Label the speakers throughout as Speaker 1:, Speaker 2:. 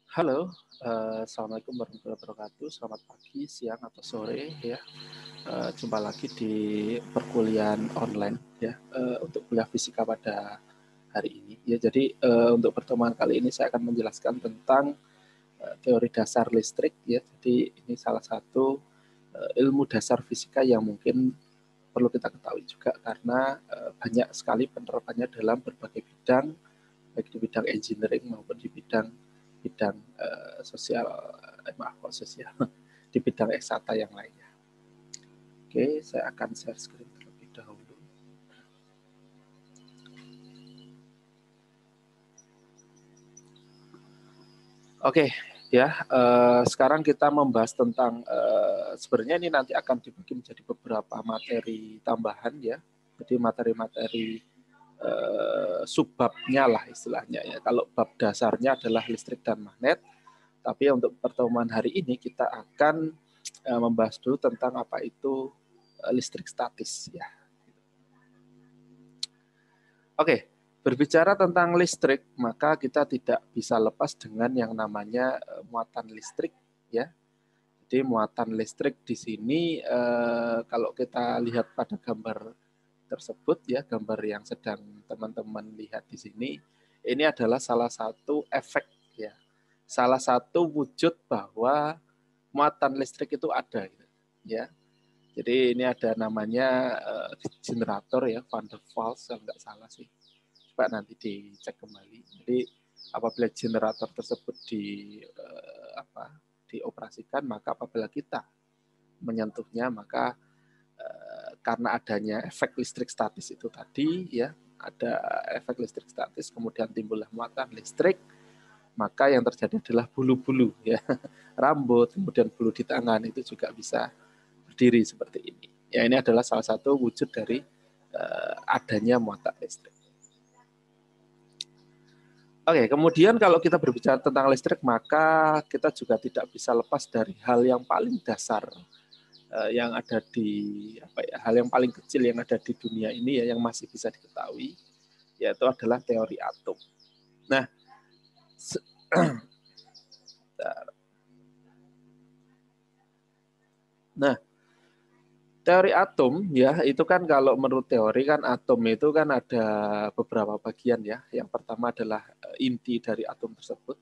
Speaker 1: Halo, assalamualaikum warahmatullahi wabarakatuh. Selamat pagi, siang atau sore ya. Jumpa lagi di perkuliahan online ya untuk kuliah fisika pada hari ini. Ya, jadi untuk pertemuan kali ini saya akan menjelaskan tentang teori dasar listrik ya. Jadi ini salah satu ilmu dasar fisika yang mungkin perlu kita ketahui juga karena banyak sekali penerapannya dalam berbagai bidang, baik di bidang engineering maupun di bidang sosial, sosial, di bidang eksata yang lainnya. Oke, saya akan share screen terlebih dahulu. Oke, ya. Sekarang kita membahas tentang sebenarnya ini nanti akan dibagi menjadi beberapa materi tambahan ya. Jadi materi-materi subbabnya lah istilahnya ya. Kalau bab dasarnya adalah listrik dan magnet, tapi untuk pertemuan hari ini kita akan membahas dulu tentang apa itu listrik statis ya. Oke, berbicara tentang listrik, maka kita tidak bisa lepas dengan yang namanya muatan listrik ya. Jadi muatan listrik di sini kalau kita lihat pada gambar tersebut ya, gambar yang sedang teman-teman lihat di sini, ini adalah salah satu efek ya. Salah satu wujud bahwa muatan listrik itu ada gitu, ya. Jadi ini ada namanya generator ya, Van der Waals kalau nggak salah sih. Coba nanti dicek kembali. Jadi apabila generator tersebut dioperasikan, maka apabila kita menyentuhnya, maka karena adanya efek listrik statis itu tadi ya, ada efek listrik statis, kemudian timbullah muatan listrik, maka yang terjadi adalah bulu-bulu ya, rambut, kemudian bulu di tangan itu juga bisa berdiri seperti ini. Ya, ini adalah salah satu wujud dari adanya muatan listrik. Oke, kemudian kalau kita berbicara tentang listrik, maka kita juga tidak bisa lepas dari hal yang paling dasar yang ada di hal yang paling kecil yang ada di dunia ini ya, yang masih bisa diketahui, yaitu adalah teori atom. Nah, teori atom ya, itu kan kalau menurut teori kan atom itu kan ada beberapa bagian ya. Yang pertama adalah inti dari atom tersebut,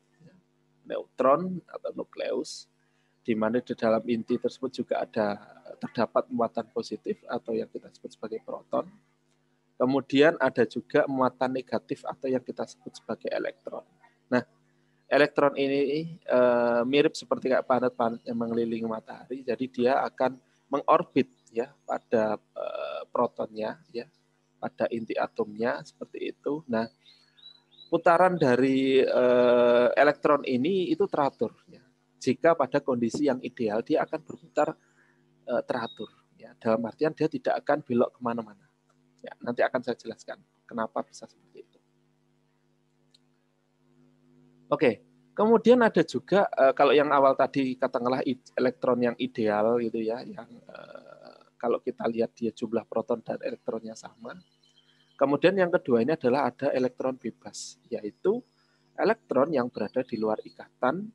Speaker 1: neutron atau nukleus, di mana di dalam inti tersebut juga terdapat muatan positif atau yang kita sebut sebagai proton. Kemudian ada juga muatan negatif atau yang kita sebut sebagai elektron. Nah, elektron ini mirip seperti kayak planet-planet yang mengelilingi matahari, jadi dia akan mengorbit ya pada protonnya ya, pada inti atomnya seperti itu. Nah, putaran dari elektron ini itu teratur ya. Jika pada kondisi yang ideal dia akan berputar teratur ya. Dalam artian dia tidak akan belok kemana-mana. Ya, nanti akan saya jelaskan kenapa bisa seperti itu. Oke, kemudian ada juga kalau yang awal tadi katakanlah elektron yang ideal gitu ya, yang kalau kita lihat dia jumlah proton dan elektronnya sama. Kemudian yang kedua ini adalah ada elektron bebas, yaitu elektron yang berada di luar ikatan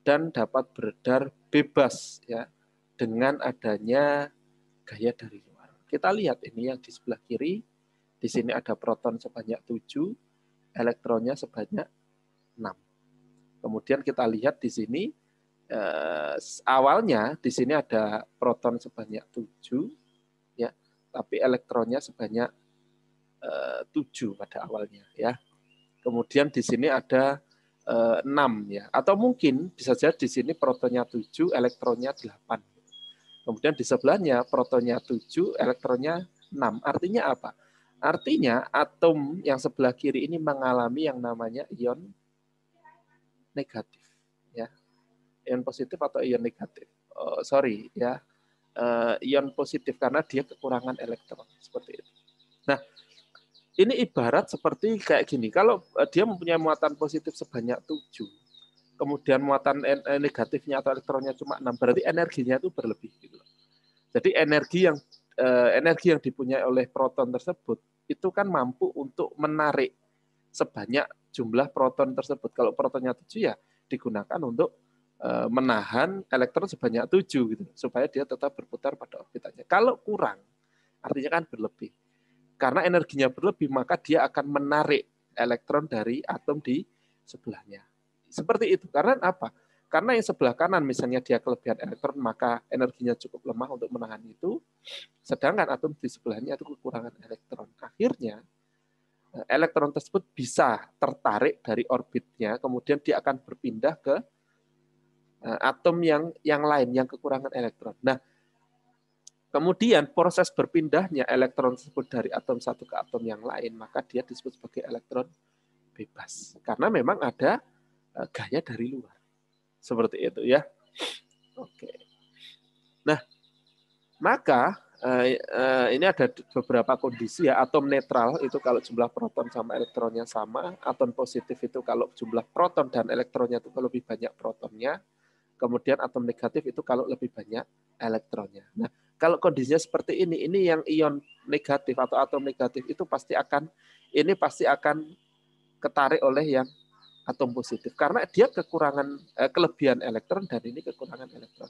Speaker 1: dan dapat beredar bebas ya dengan adanya gaya dari luar. Kita lihat ini yang di sebelah kiri, di sini ada proton sebanyak 7, elektronnya sebanyak 6. Kemudian kita lihat di sini awalnya di sini ada proton sebanyak 7 ya, tapi elektronnya sebanyak 7 pada awalnya ya. Kemudian di sini ada 6 ya, atau mungkin bisa jadi di sini protonnya 7, elektronnya 8. Kemudian di sebelahnya protonnya 7, elektronnya 6. Artinya apa? Artinya atom yang sebelah kiri ini mengalami yang namanya ion negatif ya. Ion positif atau ion negatif. Sorry ya. Ion positif karena dia kekurangan elektron seperti itu. Nah, ini ibarat seperti kayak gini. Kalau dia mempunyai muatan positif sebanyak 7, kemudian muatan negatifnya atau elektronnya cuma 6, berarti energinya itu berlebih gitu. Jadi energi yang dipunyai oleh proton tersebut itu kan mampu untuk menarik sebanyak jumlah proton tersebut. Kalau protonnya 7 ya digunakan untuk menahan elektron sebanyak 7 gitu, supaya dia tetap berputar pada orbitannya. Kalau kurang, artinya kan berlebih. Karena energinya berlebih, maka dia akan menarik elektron dari atom di sebelahnya. Seperti itu. Karena apa? Karena yang sebelah kanan misalnya dia kelebihan elektron, maka energinya cukup lemah untuk menahan itu. Sedangkan atom di sebelahnya itu kekurangan elektron. Akhirnya elektron tersebut bisa tertarik dari orbitnya, kemudian dia akan berpindah ke atom yang lain, yang kekurangan elektron. Nah, kemudian proses berpindahnya elektron tersebut dari atom satu ke atom yang lain, maka dia disebut sebagai elektron bebas. Karena memang ada gaya dari luar. Seperti itu ya. Oke. Nah, maka ini ada beberapa kondisi ya. Atom netral itu kalau jumlah proton sama elektronnya sama. Atom positif itu kalau jumlah proton dan elektronnya itu lebih banyak protonnya. Kemudian atom negatif itu kalau lebih banyak elektronnya. Nah, kalau kondisinya seperti ini yang ion negatif atau atom negatif itu pasti akan ketarik oleh yang atom positif karena dia kekurangan kelebihan elektron dan ini kekurangan elektron.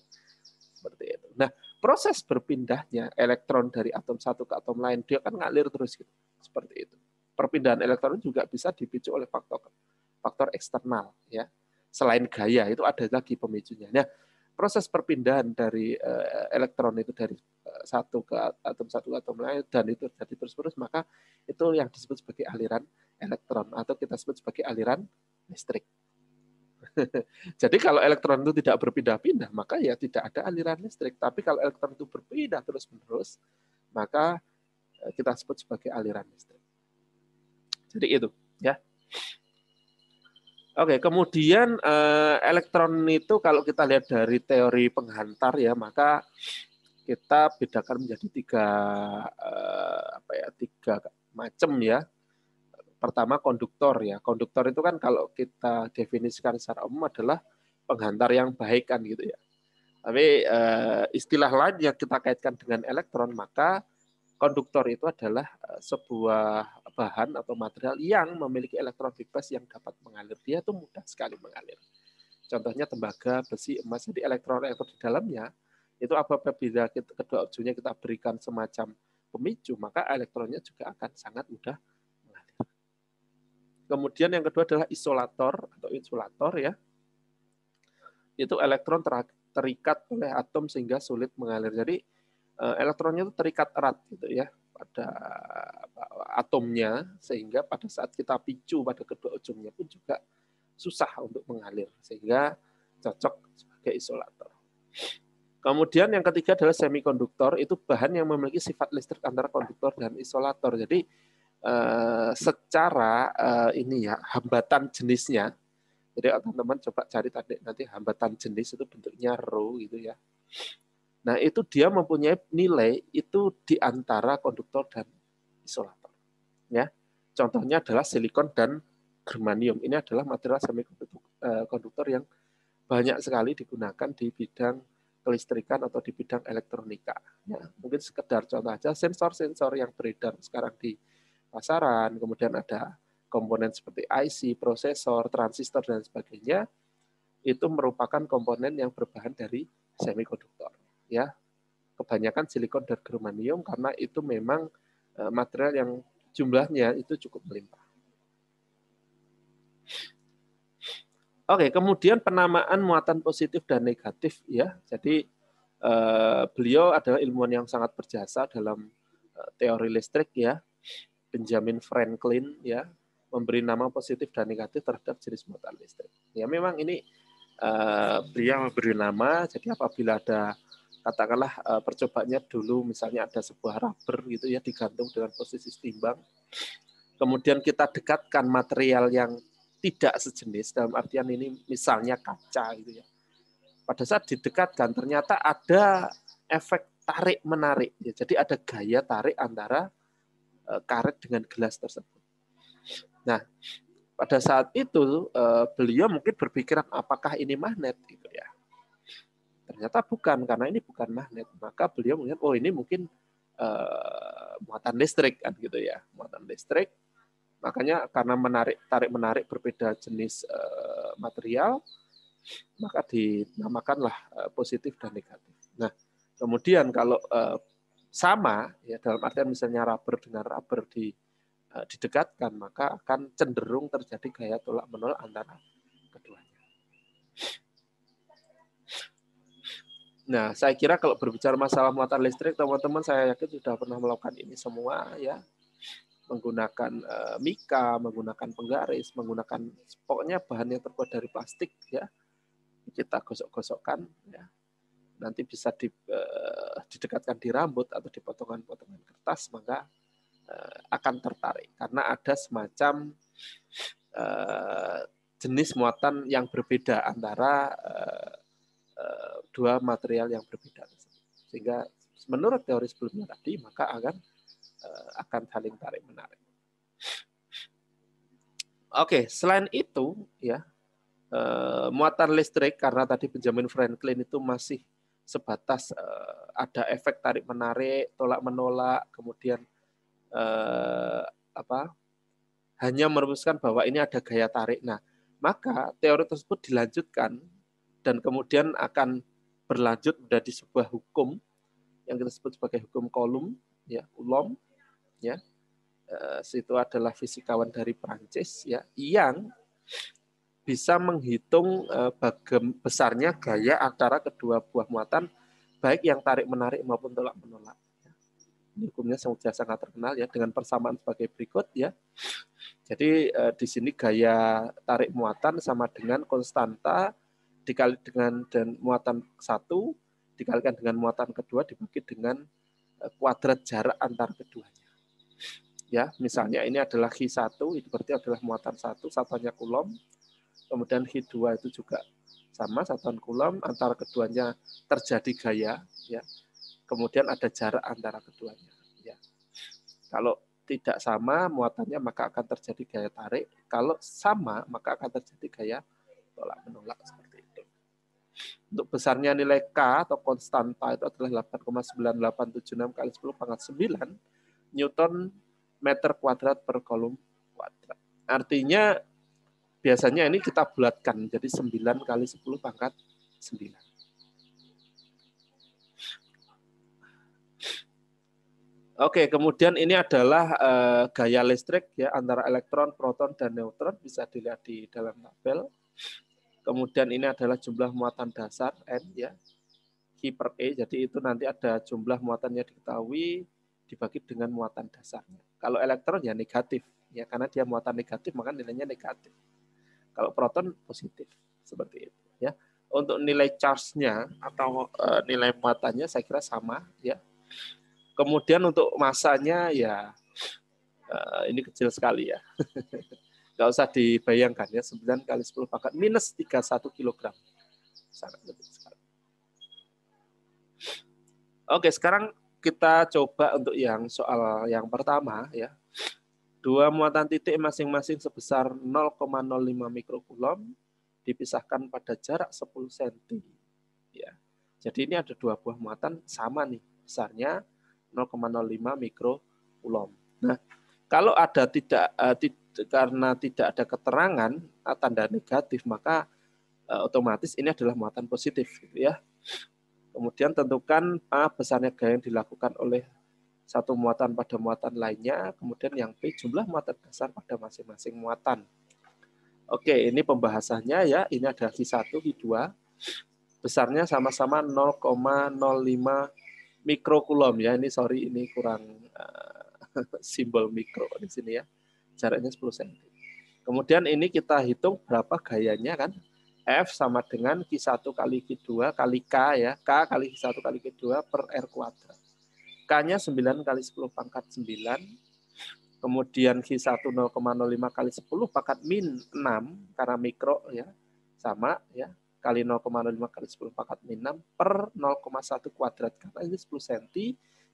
Speaker 1: Seperti itu. Nah, proses berpindahnya elektron dari atom satu ke atom lain dia kan ngalir terus gitu. Seperti itu. Perpindahan elektron juga bisa dipicu oleh faktor eksternal ya. Selain gaya itu ada lagi pemicunya. Nah, proses perpindahan dari elektron itu dari satu ke atom lain dan itu jadi terus-menerus, maka itu yang disebut sebagai aliran elektron atau kita sebut sebagai aliran listrik. Jadi kalau elektron itu tidak berpindah-pindah, maka ya tidak ada aliran listrik. Tapi kalau elektron itu berpindah terus-menerus, maka kita sebut sebagai aliran listrik. Jadi itu ya. Oke, kemudian elektron itu kalau kita lihat dari teori penghantar ya, maka kita bedakan menjadi tiga macam ya. Pertama konduktor ya. Konduktor itu kan kalau kita definisikan secara umum adalah penghantar yang baik kan gitu ya. Tapi istilah lain yang kita kaitkan dengan elektron, maka konduktor itu adalah sebuah bahan atau material yang memiliki elektron bebas yang dapat mengalir. Dia itu mudah sekali mengalir. Contohnya tembaga, besi, emas. Jadi elektron di dalamnya itu apabila kedua ujungnya kita berikan semacam pemicu, maka elektronnya juga akan sangat mudah mengalir. Kemudian yang kedua adalah isolator atau insulator ya. Itu elektron terikat oleh atom sehingga sulit mengalir. Jadi elektronnya itu terikat erat gitu ya pada atomnya sehingga pada saat kita picu pada kedua ujungnya pun juga susah untuk mengalir sehingga cocok sebagai isolator. Kemudian yang ketiga adalah semikonduktor, itu bahan yang memiliki sifat listrik antara konduktor dan isolator. Jadi secara ini ya hambatan jenisnya. Jadi teman-teman coba cari tadi nanti hambatan jenis itu bentuknya rho gitu ya. Nah, itu dia mempunyai nilai itu di antara konduktor dan isolator. Ya. Contohnya adalah silikon dan germanium. Ini adalah material semikonduktor yang banyak sekali digunakan di bidang kelistrikan atau di bidang elektronika. Ya, mungkin sekedar contoh aja sensor-sensor yang beredar sekarang di pasaran, kemudian ada komponen seperti IC, prosesor, transistor dan sebagainya, itu merupakan komponen yang berbahan dari semikonduktor. Ya, kebanyakan silikon dan germanium karena itu memang material yang jumlahnya itu cukup melimpah. Oke, kemudian penamaan muatan positif dan negatif ya. Jadi beliau adalah ilmuwan yang sangat berjasa dalam teori listrik ya. Benjamin Franklin ya memberi nama positif dan negatif terhadap jenis muatan listrik. Ya memang ini beliau memberi nama. Jadi apabila ada katakanlah percobaannya dulu misalnya ada sebuah rubber gitu ya digantung dengan posisi setimbang. Kemudian kita dekatkan material yang tidak sejenis, dalam artian ini misalnya kaca gitu ya. Pada saat didekatkan ternyata ada efek tarik-menarik. Ya. Jadi ada gaya tarik antara karet dengan gelas tersebut. Nah, pada saat itu beliau mungkin berpikiran apakah ini magnet gitu ya. Ternyata bukan, karena ini bukan magnet. Maka beliau melihat, oh ini mungkin muatan listrik kan gitu ya, muatan listrik. Makanya karena tarik-menarik berbeda jenis material, maka dinamakanlah positif dan negatif. Nah, kemudian kalau sama, ya dalam artian misalnya rubber dengan rubber didekatkan, maka akan cenderung terjadi gaya tolak-menolak antara keduanya. Nah, saya kira kalau berbicara masalah muatan listrik, teman-teman saya yakin sudah pernah melakukan ini semua, ya, menggunakan mika, menggunakan penggaris, menggunakan pokoknya bahan yang terbuat dari plastik, ya, kita gosok-gosokkan, ya, nanti bisa didekatkan di rambut atau di potongan-potongan kertas, maka akan tertarik karena ada semacam jenis muatan yang berbeda antara dua material yang berbeda, sehingga menurut teori sebelumnya tadi maka akan saling tarik menarik. Oke, selain itu ya muatan listrik, karena tadi Benjamin Franklin itu masih sebatas ada efek tarik menarik, tolak menolak, kemudian hanya merumuskan bahwa ini ada gaya tarik. Nah, maka teori tersebut dilanjutkan dan kemudian akan berlanjut menjadi sebuah hukum yang kita sebut sebagai hukum Coulomb, ya, Coulomb, ya. Itu adalah fisikawan dari Prancis, ya, yang bisa menghitung besarnya gaya antara kedua buah muatan, baik yang tarik menarik maupun tolak menolak. Ini hukumnya sudah sangat terkenal, ya, dengan persamaan sebagai berikut, ya. Jadi di sini gaya tarik muatan sama dengan konstanta dikali dengan dan muatan satu dikalikan dengan muatan kedua dibagi dengan kuadrat jarak antar keduanya. Ya, misalnya ini adalah Hi1, itu berarti adalah muatan 1, satuannya Coulomb. Kemudian Hi2 itu juga sama, satuan Coulomb, antara keduanya terjadi gaya, ya. Kemudian ada jarak antara keduanya, ya. Kalau tidak sama muatannya maka akan terjadi gaya tarik. Kalau sama maka akan terjadi gaya tolak menolak, seperti itu. Untuk besarnya nilai K atau konstanta itu adalah 8,9876 kali 10 pangkat 9 Newton meter kuadrat per kolom kuadrat. Artinya biasanya ini kita bulatkan jadi 9 kali 10 pangkat 9. Oke, kemudian ini adalah gaya listrik, ya, antara elektron, proton, dan neutron, bisa dilihat di dalam tabel. Kemudian ini adalah jumlah muatan dasar N, ya, Hi per E, jadi itu nanti ada jumlah muatannya diketahui dibagi dengan muatan dasarnya. Kalau elektron ya negatif, ya, karena dia muatan negatif maka nilainya negatif. Kalau proton positif, seperti itu, ya. Untuk nilai charge-nya atau nilai muatannya saya kira sama, ya. Kemudian untuk masanya ya ini kecil sekali, ya. Nggak usah dibayangkan, ya, 9 kali 10 pangkat minus 31 kg. Sangat kecil sekali. Oke, sekarang kita coba untuk yang soal yang pertama, ya. Dua muatan titik masing-masing sebesar 0,05 mikrokulom dipisahkan pada jarak 10 cm. Ya. Jadi ini ada dua buah muatan sama nih, besarnya 0,05 mikrokulom. Nah, kalau ada karena tidak ada keterangan tanda negatif, maka otomatis ini adalah muatan positif, gitu, ya. Kemudian tentukan A besarnya gaya yang dilakukan oleh satu muatan pada muatan lainnya, kemudian yang B jumlah muatan dasar pada masing-masing muatan. Oke, ini pembahasannya, ya. Ini ada Hi1, Hi2. Besarnya sama-sama 0,05 mikrokulom, ya. Ini sorry, ini kurang simbol mikro di sini, ya. Jaraknya 10 cm. Kemudian ini kita hitung berapa gayanya, kan. F sama dengan Q1 kali Q2 kali K, ya. K kali Q1 kali Q2 per R kuadrat. K-nya 9 kali 10 pangkat 9. Kemudian Q1 0,05 kali 10 pangkat min 6 karena mikro, ya. Sama, ya. Kali 0,05 kali 10 pangkat min 6 per 0,1 kuadrat. Karena ini 10 cm,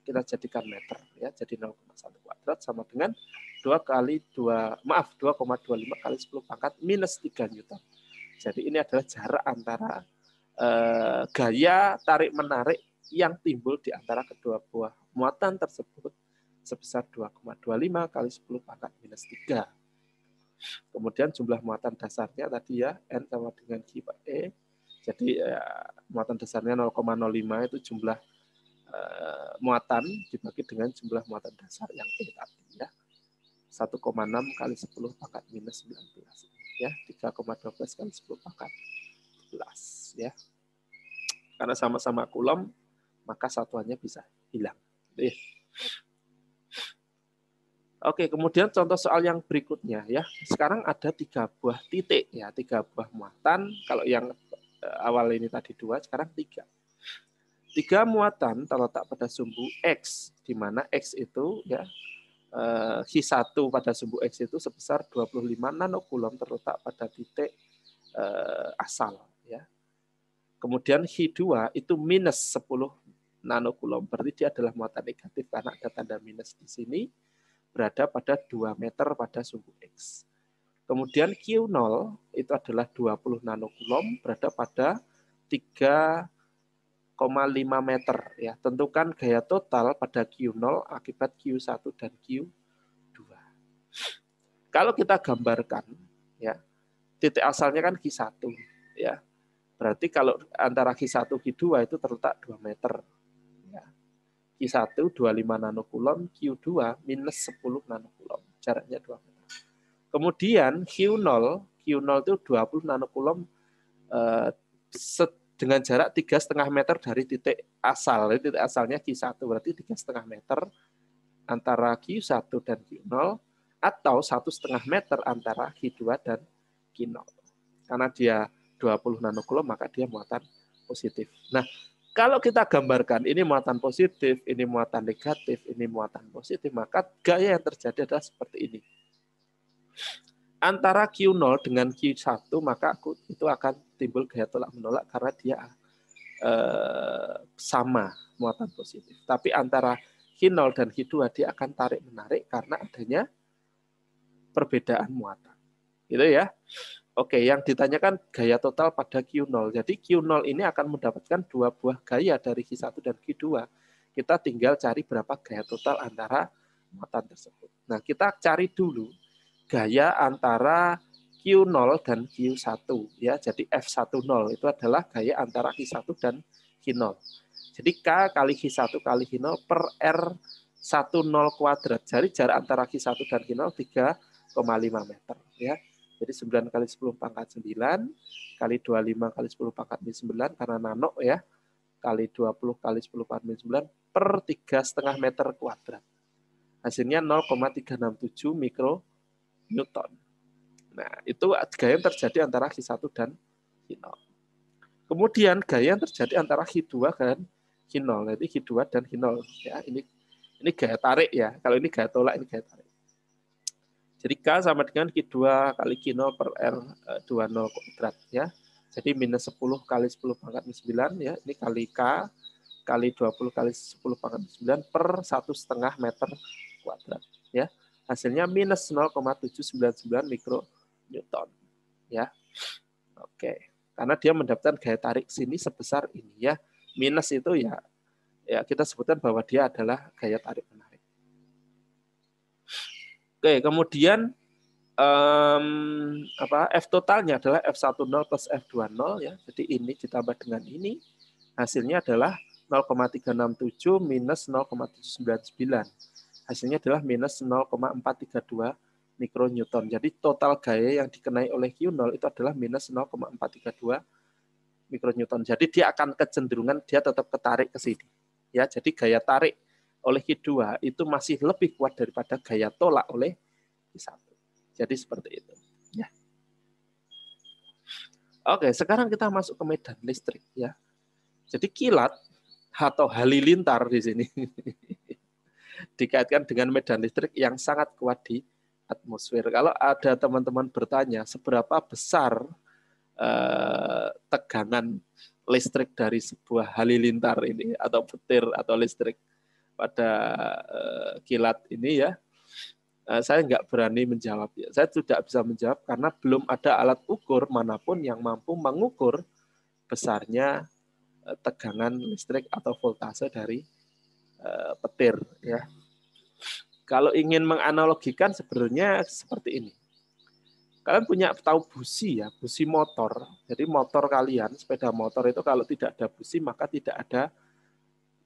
Speaker 1: kita jadikan meter, ya. Jadi 0,1 kuadrat sama dengan 2,25 kali 10 pangkat minus 3 Newton. Jadi ini adalah jarak antara gaya tarik-menarik yang timbul di antara kedua buah muatan tersebut sebesar 2,25 kali 10 pangkat minus 3. Kemudian jumlah muatan dasarnya tadi ya, N sama dengan Q per E. Jadi muatan dasarnya 0,05 itu jumlah muatan dibagi dengan jumlah muatan dasar yang E tadi ya. 1,6 kali 10 pangkat minus 19 ya, 3,12 kali 10 pangkat 11 ya. Karena sama-sama kulom, maka satuannya bisa hilang. Oke, kemudian contoh soal yang berikutnya ya. Sekarang ada 3 buah titik ya, 3 buah muatan. Kalau yang awal ini tadi 2, sekarang 3. 3 muatan terletak pada sumbu X, di mana X itu ya Q1 pada sumbu X itu sebesar 25 nanokulom terletak pada titik asal ya. Kemudian Q2 itu minus 10 nanokulom, berarti dia adalah muatan negatif karena ada tanda minus di sini, berada pada 2 meter pada sumbu X. Kemudian Q0 itu adalah 20 nanokulom, berada pada 3,5 meter ya. Tentukan gaya total pada Q0 akibat Q1 dan Q2. Kalau kita gambarkan ya, titik asalnya kan Q1 ya. Berarti kalau antara Q1 Q2 itu terletak 2 meter. Ya. Q1 25 nanokulom, Q2 minus 10 nanokulom. Jaraknya 2 meter. Kemudian Q0 itu 20 nanokulom dengan jarak 3,5 meter dari titik asal. Titik asalnya Q1 berarti 3,5 meter antara Q1 dan Q0 atau 1,5 meter antara Q2 dan Q0. Karena dia 20 nanokulom maka dia muatan positif. Nah, kalau kita gambarkan ini muatan positif, ini muatan negatif, ini muatan positif, maka gaya yang terjadi adalah seperti ini. Antara Q0 dengan Q1 maka itu akan timbul gaya tolak menolak karena dia sama muatan positif. Tapi antara Q0 dan Q2 dia akan tarik menarik karena adanya perbedaan muatan. Gitu ya. Oke, yang ditanyakan gaya total pada Q0. Jadi Q0 ini akan mendapatkan 2 buah gaya dari Q1 dan Q2. Kita tinggal cari berapa gaya total antara muatan tersebut. Nah, kita cari dulu gaya antara Q0 dan Q1 ya. Jadi F10 itu adalah gaya antara Q1 dan Q0. Jadi K kali Q1 kali Q0 per R10 kuadrat. Jadi jarak antara Q1 dan Q0 3,5 meter ya. Jadi 9 kali 10 pangkat 9 kali 25 kali 10 pangkat 9 karena nano ya. Kali 20 kali 10 pangkat 9 per 3,5 meter kuadrat. Hasilnya 0,367 mikronewton. Nah, itu gaya yang terjadi antara Q1 dan Q0. Kemudian gaya yang terjadi antara Q2 dan Q0. Jadi Q2 dan Q0 ya. Ini gaya tarik ya. Kalau ini gaya tolak, ini gaya tarik. Jadi K sama dengan Q2 kali Q0 per R20 kuadrat ya. Jadi minus 10 kali 10 pangkat 9 ya. Ini kali K kali 20 kali 10 pangkat 9 per 1,5 meter kuadrat ya. Hasilnya minus 0,799 mikronewton ya. Oke. Karena dia mendapatkan gaya tarik sini sebesar ini ya. Minus itu ya kita sebutkan bahwa dia adalah gaya tarik menarik. Oke, kemudian F totalnya adalah F10 plus F20 ya. Jadi ini ditambah dengan ini hasilnya adalah 0,367 minus 0,799. Hasilnya adalah minus 0,432 mikronewton. Jadi total gaya yang dikenai oleh Q0 itu adalah minus 0,432 mikronewton. Jadi dia akan kecenderungan dia tetap ketarik ke sini. Ya, jadi gaya tarik oleh Q2 itu masih lebih kuat daripada gaya tolak oleh Q1. Jadi seperti itu. Ya. Oke, sekarang kita masuk ke medan listrik ya. Jadi kilat atau halilintar di sini dikaitkan dengan medan listrik yang sangat kuat di atmosfer. Kalau ada teman-teman bertanya seberapa besar tegangan listrik dari sebuah halilintar ini atau petir atau listrik pada kilat ini ya, saya nggak berani menjawab. Ya. Saya tidak bisa menjawab karena belum ada alat ukur manapun yang mampu mengukur besarnya tegangan listrik atau voltase dari petir. Ya. Kalau ingin menganalogikan sebenarnya seperti ini. Kalian punya tahu busi ya, busi motor. Jadi motor kalian, sepeda motor itu kalau tidak ada busi maka tidak ada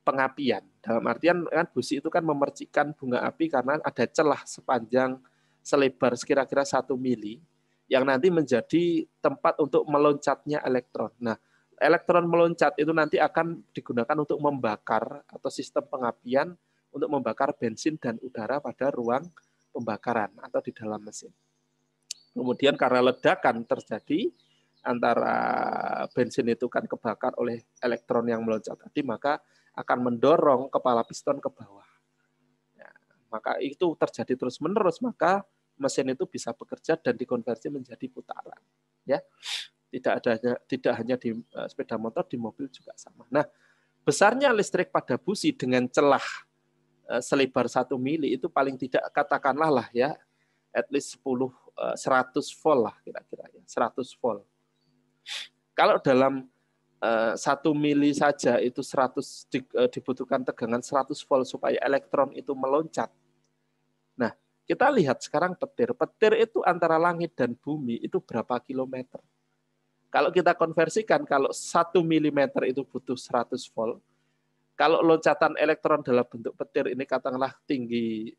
Speaker 1: pengapian. Dalam artian kan busi itu kan memercikkan bunga api karena ada celah sepanjang selebar kira-kira 1 mili yang nanti menjadi tempat untuk meloncatnya elektron. Nah, elektron meloncat itu nanti akan digunakan untuk membakar atau sistem pengapian untuk membakar bensin dan udara pada ruang pembakaran atau di dalam mesin. Kemudian karena ledakan terjadi antara bensin itu kan kebakar oleh elektron yang meloncat tadi, maka akan mendorong kepala piston ke bawah. Ya, maka itu terjadi terus-menerus, maka mesin itu bisa bekerja dan dikonversi menjadi putaran. Ya, tidak hanya di sepeda motor, di mobil juga sama. Nah, besarnya listrik pada busi dengan celah selebar 1 mili itu paling tidak katakanlah lah ya, at least 100 volt lah kira-kira ya, 100 volt. Kalau dalam 1 mili saja itu 100 dibutuhkan tegangan 100 volt supaya elektron itu meloncat. Nah, kita lihat sekarang petir. Petir itu antara langit dan bumi itu berapa kilometer? Kalau kita konversikan, kalau 1 milimeter itu butuh 100 volt. Kalau loncatan elektron dalam bentuk petir ini katakanlah tinggi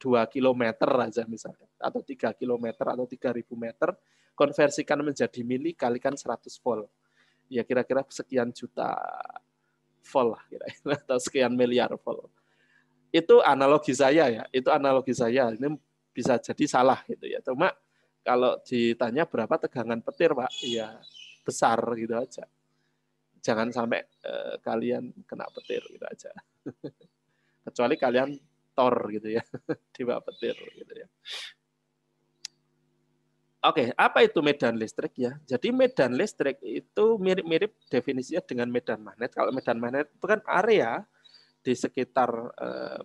Speaker 1: 2 kilometer aja misalnya, atau 3 kilometer atau 3.000 meter, konversikan menjadi mili kalikan 100 volt. Ya kira-kira sekian juta volt lah kira-kira, atau sekian miliar volt. Itu analogi saya ya, itu analogi saya. Ini bisa jadi salah gitu ya. Cuma kalau ditanya berapa tegangan petir, Pak, ya besar gitu aja. Jangan sampai kalian kena petir gitu aja. Kecuali kalian Thor gitu ya, di bawah petir gitu ya. Oke, apa itu medan listrik ya? Jadi medan listrik itu mirip-mirip definisinya dengan medan magnet. Kalau medan magnet itu kan area di sekitar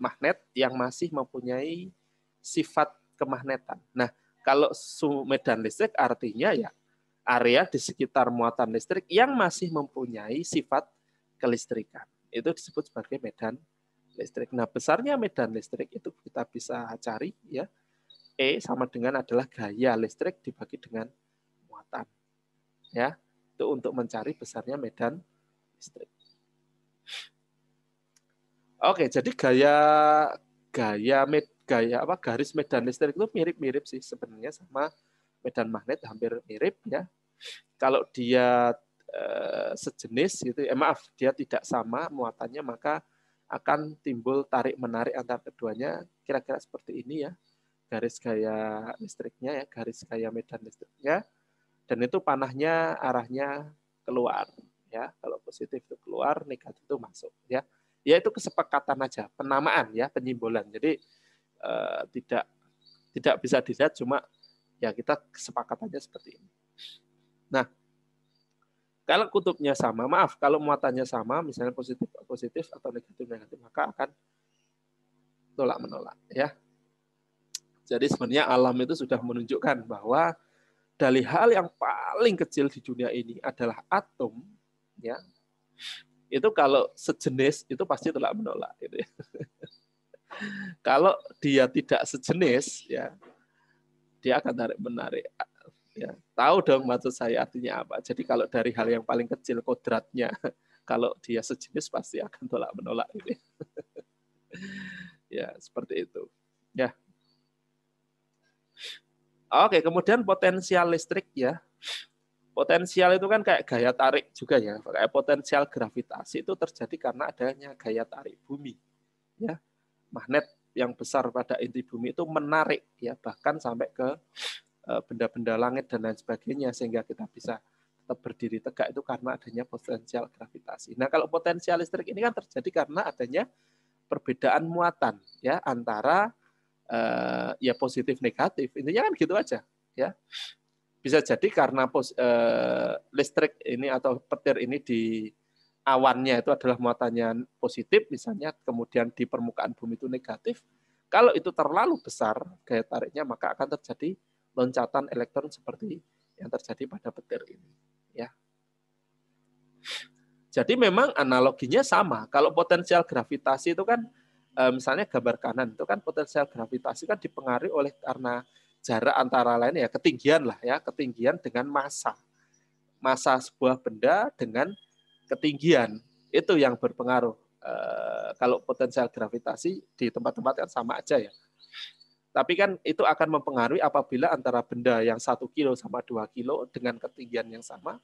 Speaker 1: magnet yang masih mempunyai sifat kemagnetan. Nah, kalau medan listrik artinya ya area di sekitar muatan listrik yang masih mempunyai sifat kelistrikan. Itu disebut sebagai medan listrik. Nah, besarnya medan listrik itu kita bisa cari ya. E sama dengan adalah gaya listrik dibagi dengan muatan. Ya, itu untuk mencari besarnya medan listrik. Oke, jadi garis medan listrik itu mirip-mirip sih sebenarnya sama medan magnet, hampir mirip ya. Kalau dia sejenis gitu, dia tidak sama muatannya, maka akan timbul tarik-menarik antar keduanya, kira-kira seperti ini ya, garis gaya listriknya ya, garis gaya medan listriknya, dan itu panahnya arahnya keluar ya, kalau positif itu keluar, negatif itu masuk ya. Ya itu kesepakatan aja, penamaan ya, penyimbolan. Jadi tidak bisa dilihat, cuma ya kita kesepakatannya seperti ini. Nah, kalau kutubnya sama, kalau muatannya sama, misalnya positif atau negatif, maka akan tolak-menolak ya. Jadi sebenarnya alam itu sudah menunjukkan bahwa dari hal yang paling kecil di dunia ini adalah atom, ya. Itu kalau sejenis itu pasti tolak-menolak gitu ya. Kalau dia tidak sejenis ya, dia akan tarik-menarik. Ya, tahu dong maksud saya artinya apa. Jadi kalau dari hal yang paling kecil kodratnya, kalau dia sejenis pasti akan tolak-menolak gitu. Ya, seperti itu. Ya. Oke, kemudian potensial listrik ya. Potensial itu kan kayak gaya tarik juga ya. Kayak potensial gravitasi itu terjadi karena adanya gaya tarik bumi. Ya. Magnet yang besar pada inti bumi itu menarik ya, bahkan sampai ke benda-benda langit dan lain sebagainya, sehingga kita bisa tetap berdiri tegak itu karena adanya potensial gravitasi. Nah, kalau potensial listrik ini kan terjadi karena adanya perbedaan muatan ya antara ya positif negatif. Intinya kan gitu aja ya. Bisa jadi karena listrik ini atau petir ini di awannya itu adalah muatannya positif misalnya, kemudian di permukaan bumi itu negatif. Kalau itu terlalu besar gaya tariknya, maka akan terjadi loncatan elektron seperti yang terjadi pada petir ini ya. Jadi memang analoginya sama. Kalau potensial gravitasi itu kan misalnya gambar kanan itu kan potensial gravitasi kan dipengaruhi oleh karena jarak antara lain ya ketinggian lah ya, ketinggian dengan massa sebuah benda dengan ketinggian itu yang berpengaruh. Kalau potensial gravitasi di tempat-tempat kan sama aja ya. Tapi kan itu akan mempengaruhi apabila antara benda yang 1 kilo sama 2 kilo dengan ketinggian yang sama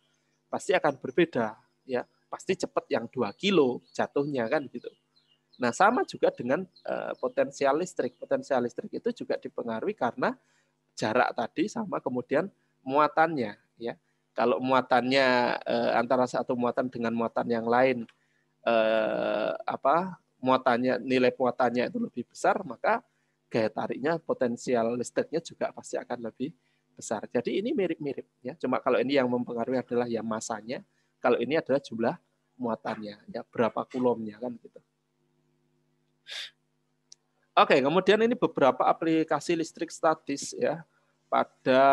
Speaker 1: pasti akan berbeda ya. Pasti cepat yang 2 kilo jatuhnya kan gitu. Nah, sama juga dengan potensial listrik. Potensial listrik itu juga dipengaruhi karena jarak tadi sama kemudian muatannya ya. Kalau muatannya antara satu muatan dengan muatan yang lain nilai muatannya itu lebih besar, maka gaya tariknya potensial listriknya juga pasti akan lebih besar. Jadi ini mirip-mirip ya. Cuma kalau ini yang mempengaruhi adalah ya masanya, kalau ini adalah jumlah muatannya ya, berapa kulomnya kan gitu. Oke, kemudian ini beberapa aplikasi listrik statis ya pada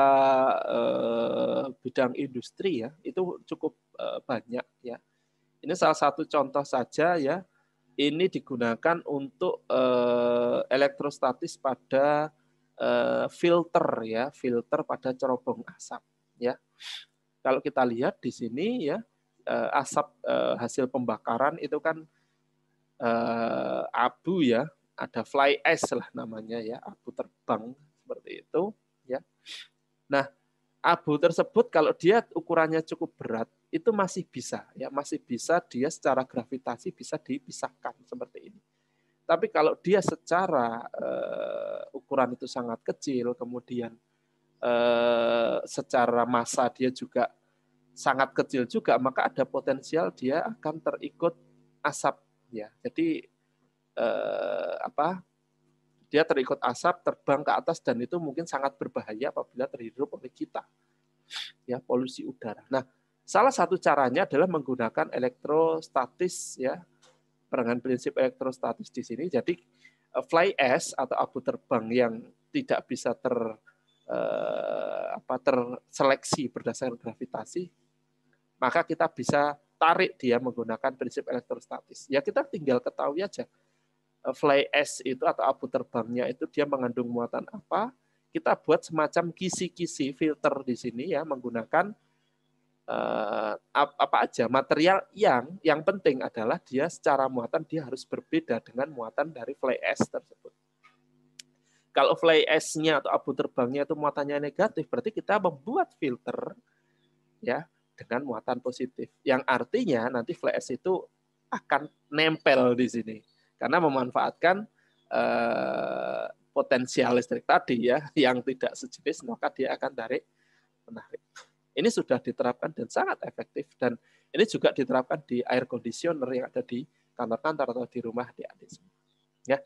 Speaker 1: bidang industri ya, itu cukup banyak ya. Ini salah satu contoh saja ya. Ini digunakan untuk elektrostatis pada filter ya, filter pada cerobong asap ya. Kalau kita lihat di sini ya, asap hasil pembakaran itu kan abu ya, ada fly ash lah namanya ya, abu terbang seperti itu ya. Nah, abu tersebut kalau dia ukurannya cukup berat itu masih bisa ya, masih bisa dia secara gravitasi bisa dipisahkan seperti ini. Tapi kalau dia secara ukuran itu sangat kecil, kemudian secara massa dia juga sangat kecil juga, maka ada potensial dia akan terikut asap ya. Jadi dia terikut asap, terbang ke atas, dan itu mungkin sangat berbahaya apabila terhirup oleh kita ya, polusi udara. Nah, salah satu caranya adalah menggunakan elektrostatis ya, dengan prinsip elektrostatis di sini. Jadi fly ash atau abu terbang yang tidak bisa terseleksi berdasarkan gravitasi, maka kita bisa tarik dia menggunakan prinsip elektrostatis. Ya kita tinggal ketahui aja fly ash itu atau abu terbangnya itu dia mengandung muatan apa. Kita buat semacam kisi-kisi filter di sini ya, menggunakan apa aja material yang penting adalah dia secara muatan dia harus berbeda dengan muatan dari fly ash tersebut. Kalau fly ash-nya atau abu terbangnya itu muatannya negatif, berarti kita membuat filter ya dengan muatan positif. Yang artinya nanti fly ash itu akan nempel di sini karena memanfaatkan potensial listrik tadi ya yang tidak sejenis, maka dia akan menarik. Ini sudah diterapkan dan sangat efektif, dan ini juga diterapkan di air conditioner yang ada di kantor-kantor atau di rumah adik-adik semua. Ya,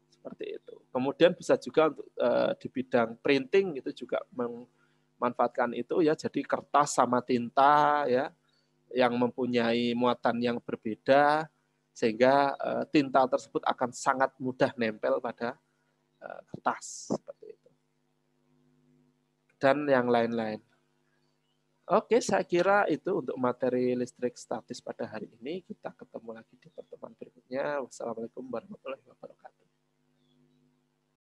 Speaker 1: seperti itu. Kemudian bisa juga untuk di bidang printing itu juga memanfaatkan itu ya. Jadi kertas sama tinta ya yang mempunyai muatan yang berbeda sehingga tinta tersebut akan sangat mudah nempel pada kertas seperti itu. Dan yang lain-lain. Oke, saya kira itu untuk materi listrik statis pada hari ini. Kita ketemu lagi di pertemuan berikutnya. Wassalamualaikum warahmatullahi wabarakatuh.